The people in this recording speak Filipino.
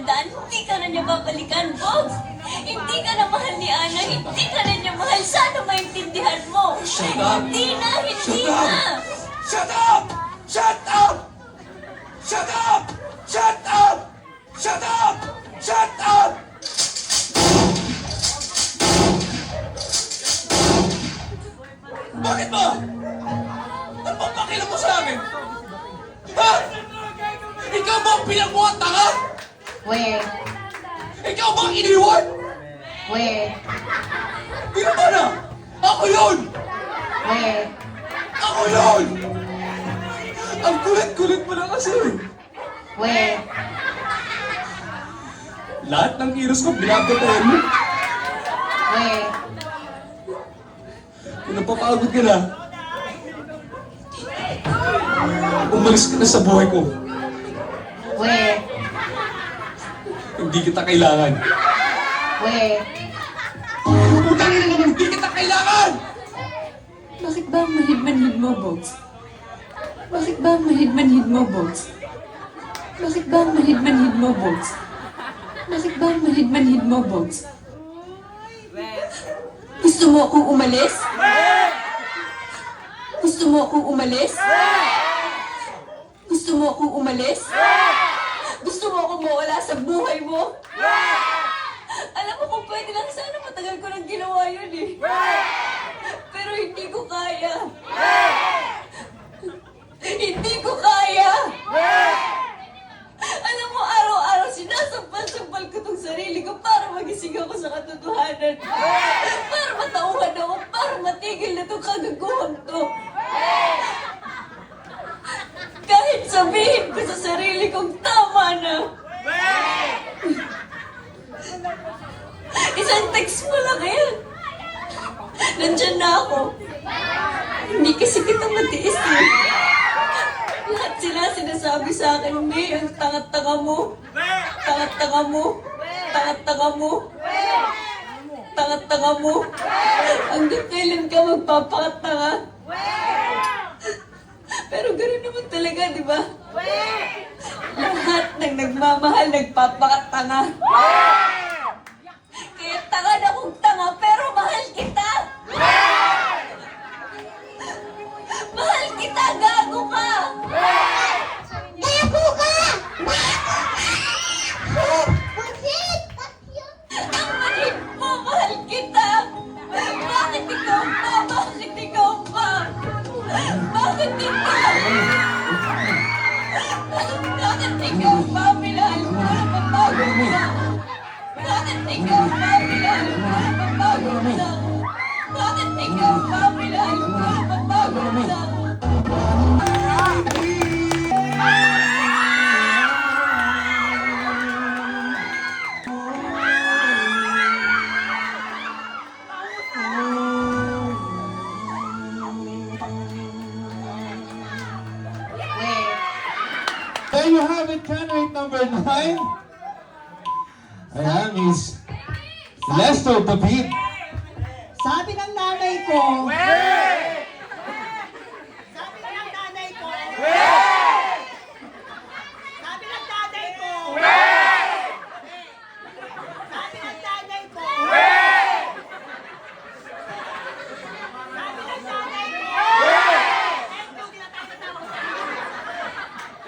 tandaan, hindi ka na niya babalikan, Bogs. Hindi ka na mahal ni Ana, hindi ka na niya mahal. Sana maintindihan mo. Shut up! Hindi na, hindi Shut up! na. Shut up! Shut up! Shut up! Shut up! Shut up! Shut up! Bakit ba? Ano bang pakialam mo sa amin? Ha? Ikaw ba ang pinagmuhan tanga? We, Ikaw ba ang iniwan? we, Di naman na! Ako yun! we, Ako yun! Ang kulit-kulit mo na kasi. we, Lahat ng kilos ko, binabataan mo. we, Kung napapagod ka na, umalis ka na sa buhay ko. we, Hindi kita kailangan. we. Utang na naman, hindi kita kailangan! Bakit ba ang manhid-manhid mo, Bogs? Bakit ba ang manhid-manhid mo, Bogs? Bakit ba ang manhid-manhid mo, Bogs? Bakit ba ang manhid-manhid mo, Bogs? Gusto mo akong umalis? Gusto mo akong umalis? Gusto mo akong umalis? Gusto mo akong mawala sa buhay mo? Alam mo kung pwede lang sana matagal ko nang ginawa yun eh. Pero hindi ko kaya. Hindi ko kaya. Alam mo, araw-araw sinasampal-sampal ko tong sarili ko para magising ako sa katotohanan. Para matauhan ako, para matigil na tong kagaguhan to. Kahit sabihin ko sa sarili kong tama na. Isang text mo lang yan. Nandyan na ako. Hindi kasi kita matiis eh. Lahat sila sinasabi sa akin, May, ang tanga-tanga mo. Tanga-tanga mo. Tanga-tanga mo. Tanga-tanga mo. Hanggang kailan ka magpapakatanga? Pero gano'n naman talaga, di ba? Lahat ng nagmamahal nagpapakatanga. Kaya tanga na kong tanga, pero mahal kita! Mahal kita, gago ka! Gago ka! Ang manhid mo, mahal kita! Bakit ikaw pa? Bakit ikaw pa? Bakit ikaw? Bakit ikaw pa? Minahal mo na mabago mo lang. Bakit ikaw pa? Minahal mo na mabago mo lang. Bakit ikaw pa? Minahal mo na mabago mo lang. There you have it, candidate number 9. Ayan, Miss Lester David. Sabi ng nanay ko,